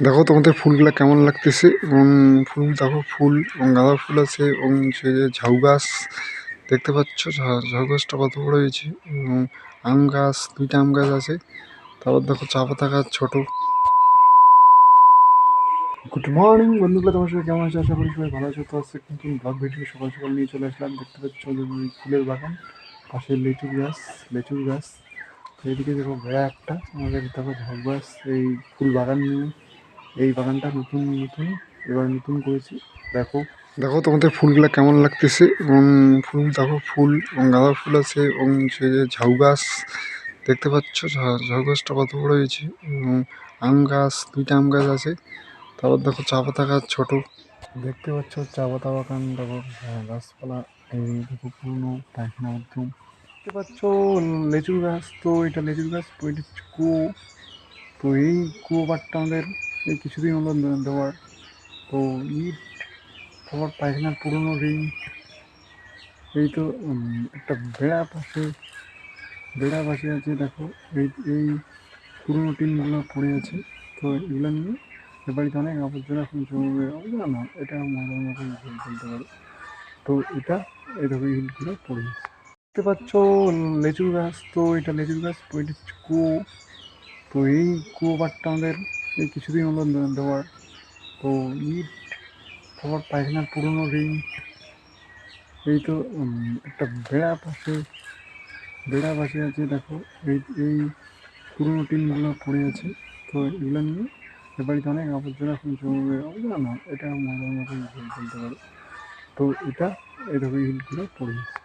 দেখো তোমাদের ফুলগুলা কেমন লাগতেছে এবং ফুল দেখো, ফুল এবং গাঁদা ফুল আছে এবং সে যে ঝাউ গাছ দেখতে পাচ্ছ, ঝাউ গাছটা কত বড় হয়েছে এবং আম গাছ, দুইটা আম গাছ আছে। তারপর দেখো চা পাতা গাছ ছোট। গুড মর্নিং বন্ধুগুলো, তোমার সাথে কেমন আছে? আশা করি সবাই ভালো আছে। তো আজকে নতুন ব্লগ ভিডিও সকাল সকাল নিয়ে চলে আসলাম। দেখতে পাচ্ছ ফুলের বাগান, পাশে লেচুর গাছ। তো এইদিকে দেখো বেড়া একটা, আমাদের দেখো ঝাউ গাছ। এই ফুল বাগান নিয়ে, এই বাগানটা নতুন এবার নতুন করেছি। দেখো তোমাদের ফুলগুলা কেমন লাগতেছে এবং ফুল দেখো, ফুল এবং গাঁদা ফুল আছে এবং সে যে ঝাউ গাছ দেখতে পাচ্ছ, ঝাউ গাছটা কত বড় হয়েছে এবং আম গাছ, দুইটা আম গাছ আছে। তারপর দেখো চা পাতা গাছ ছোট। দেখতে পাচ্ছ চা পাতা বাগান, দেখো গাছপালা। এই দেখো পুরনো পায়খানা বাথরুম দেখতে পাচ্ছ। লেচুর গাছ, তো এটা লেচুর গাছ, তো এটা হচ্ছে কুয়ো। তো এই কুয়ো পাটটা আমাদের এই কিছুদিন হলো দেওয়ার। তো ইট, তারপর পায়খানার পুরোনো রিং। এই তো একটা বেড়া পাশে আছে দেখো। এই পুরোনো টিনগুলো পড়ে আছে। তো এগুলো নিয়ে এ বাড়িতে অনেক আবর্জনা এখন জমে, আবর্জনা না, এটা ময়লার মতন বলতে পারো। তো এটা এই দেখো ইটগুলো পড়ে আছে। দেখতে পাচ্ছ লেচুর গাছ, তো এটা লেচুর গাছ, তো এটা হচ্ছে কুয়ো। তো এই কুয়ো পাটটা আমাদের এই কিছুদিন হলো দেওয়ার। তো ইট, তারপর পায়খানার পুরোনো রিং। এই তো একটা বেড়া পাশে আছে দেখো। এই পুরোনো টিনগুলো পড়ে আছে। তো এগুলো নিয়ে এ বাড়িতে অনেক আবর্জনা এখন জমে, আবর্জনা না, এটা ময়লার মতন বলতে পারো। তো এটা এই দেখো ইটগুলো পড়ে আছে।